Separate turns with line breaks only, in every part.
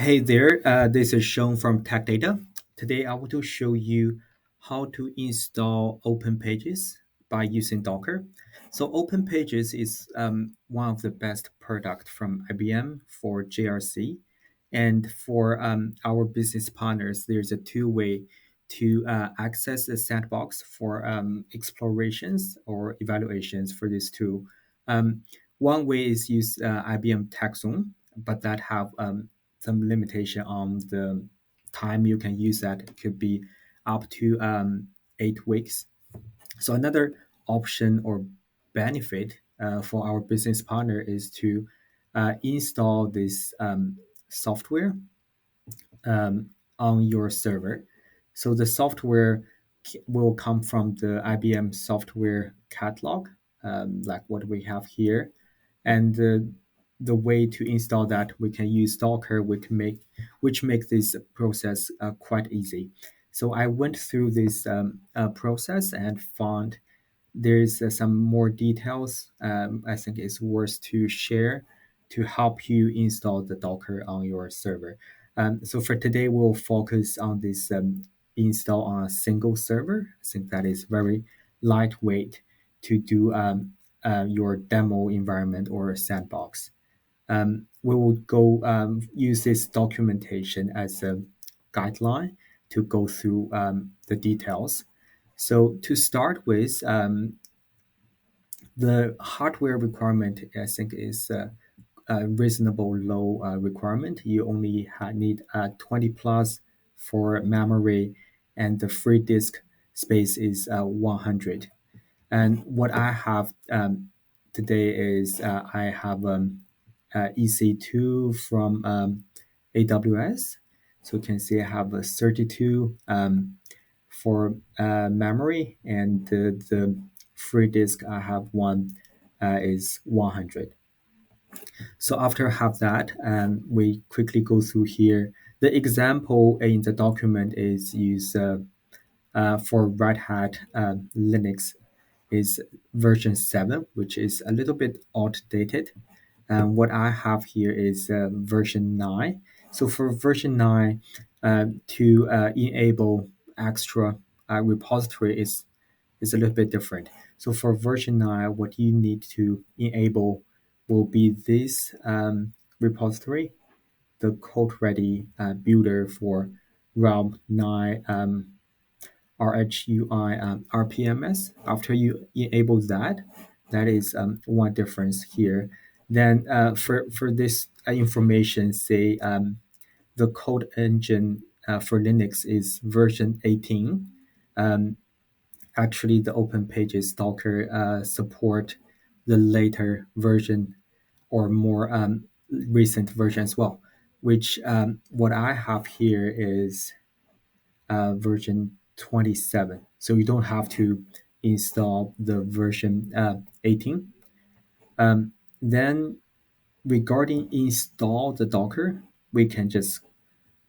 Hey there, this is Sean from Tech Data. Today I want to show you how to install OpenPages by using Docker. So OpenPages is one of the best product from IBM for JRC. And for our business partners, there's a two-way to access the sandbox for explorations or evaluations for this tool. One way is use IBM TechZone, but that have some limitation on the time you can use that. It could be up to 8 weeks. So another option or benefit for our business partner is to install this software on your server. So the software will come from the IBM software catalog, like what we have here. And the way to install that, we can use Docker, which makes this process quite easy. So I went through this process and found there's some more details I think it's worth to share to help you install the Docker on your server. So for today, we'll focus on this install on a single server. I think that is very lightweight to do your demo environment or sandbox. We will go use this documentation as a guideline to go through the details. So to start with, the hardware requirement, I think, is a reasonable low requirement. You only need 20 plus for memory, and the free disk space is 100. And what I have today is I have EC2 from AWS. So you can see I have a 32 for memory, and the free disk I have one is 100. So after I have that, we quickly go through here. The example in the document is use for Red Hat Linux is version 7, which is a little bit outdated. And what I have here is version 9. So for version 9, to enable extra repository is a little bit different. So for version 9, what you need to enable will be this repository, the code ready builder for realm 9 RHEI RPMS. After you enable that, that is one difference here. Then for this information, say the code engine for Linux is version 18. Actually, the OpenPages Docker support the later version or more recent version as well, which what I have here is version 27. So you don't have to install the version 18. Then regarding install the Docker, we can just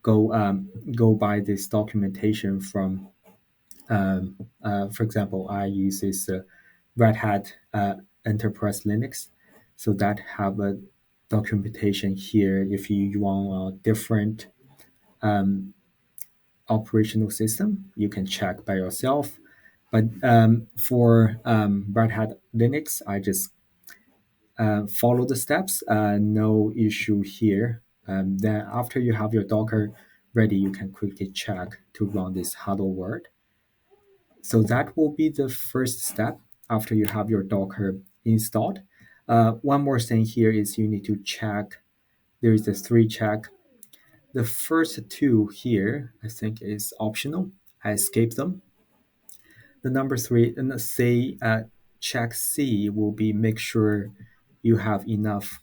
go by this documentation from, for example, I use this Red Hat Enterprise Linux. So that have a documentation here if you want a different operational system, you can check by yourself. But for Red Hat Linux, I just follow the steps, no issue here. Then after you have your Docker ready, you can quickly check to run this hello world. So that will be the first step after you have your Docker installed. One more thing here is you need to check. There is a three check. The first two here, I think, is optional. I skip them. The number three, and say check C will be make sure you have enough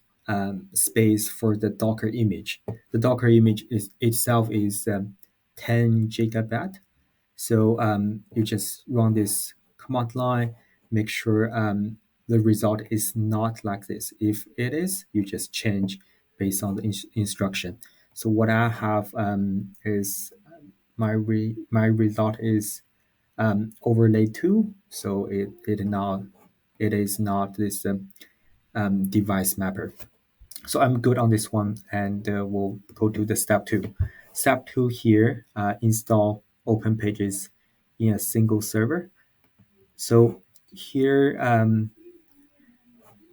space for the Docker image. The Docker image is itself is 10 gigabyte. So you just run this command line, make sure the result is not like this. If it is, you just change based on the instruction. So what I have is my result is overlay 2, so it is not this device mapper. So I'm good on this one, and we'll go to the step two. Step two here, install OpenPages in a single server. So here,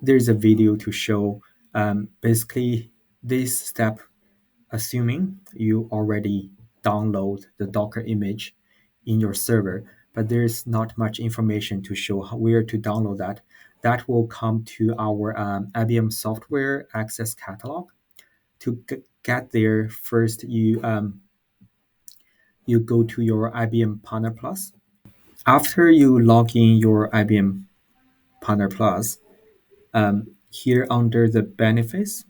there's a video to show basically this step, assuming you already download the Docker image in your server, but there's not much information to show where to download that. That will come to our IBM Software Access Catalog. To get there, first you go to your IBM Partner Plus. After you log in your IBM Partner Plus, here under the benefits,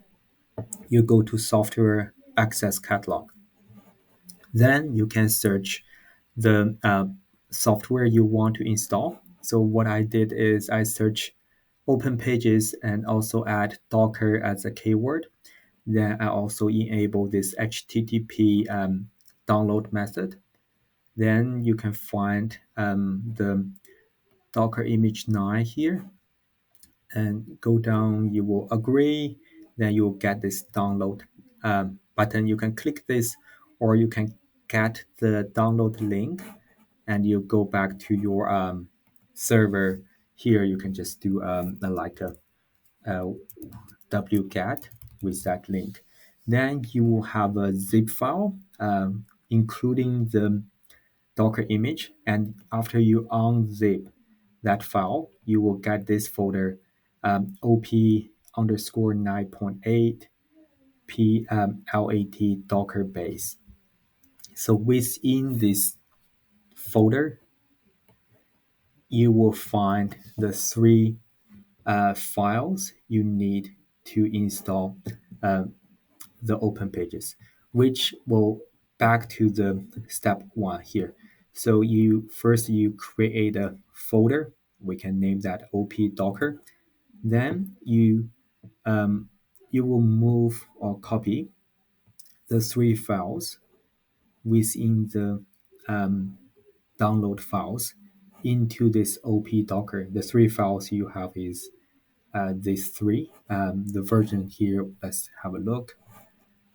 you go to Software Access Catalog. Then you can search the software you want to install. So what I did is I search OpenPages and also add Docker as a keyword. Then I also enable this HTTP download method. Then you can find the Docker image 9 here and go down. You will agree. Then you will get this download button. You can click this, or you can get the download link and you go back to your server. Here you can just do like a wget with that link. Then you will have a zip file including the Docker image, and after you unzip that file, you will get this folder op underscore 9.8 lat Docker base. So within this folder, you will find the three files you need to install uh, the OpenPages, which will back to the step one here. So you create a folder. We can name that op docker. Then you will move or copy the three files within the um, download files into this op docker. The three files you have is these three. The version here, let's have a look,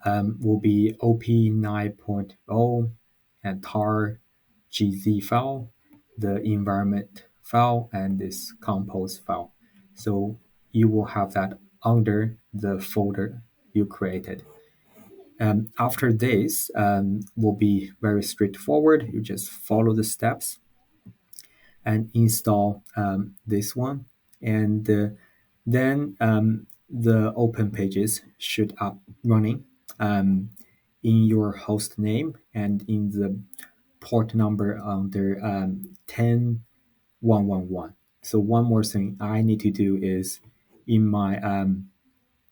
will be op 9.0 and tar gz file, the environment file, and this compose file. So you will have that under the folder you created. After this will be very straightforward. You just follow the steps and install this one, and then the open pages should up running in your host name and in the port number under 10111. So one more thing I need to do is in my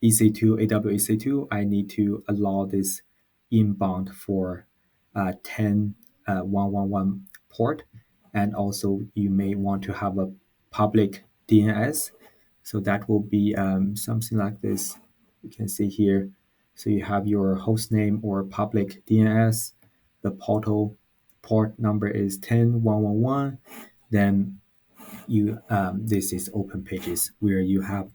EC2, AWS EC2, I need to allow this inbound for 10111 port. And also you may want to have a public DNS. So that will be something like this. You can see here. So you have your host name or public DNS. The portal port number is 10111. Then this is open pages where you have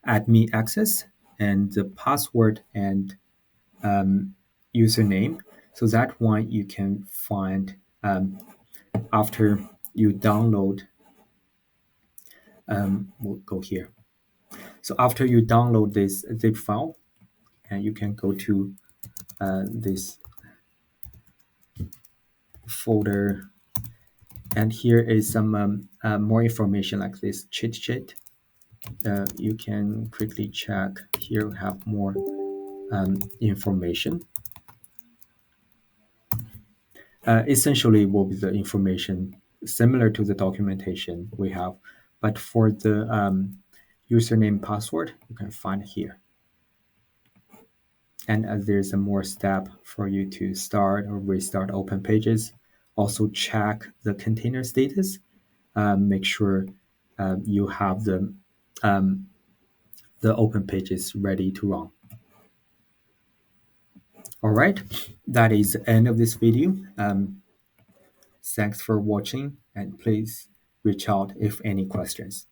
admin access and the password and username. So that one you can find after you download. We'll go here. So after you download this zip file, and you can go to this folder, and here is some more information like this cheat sheet. You can quickly check. Here we have more information. Essentially will be the information similar to the documentation we have, but for the username password, you can find here. And as there's a more step for you to start or restart open pages, also check the container status. Make sure you have the open pages ready to run. All right, that is the end of this video. Thanks for watching, and please reach out if any questions.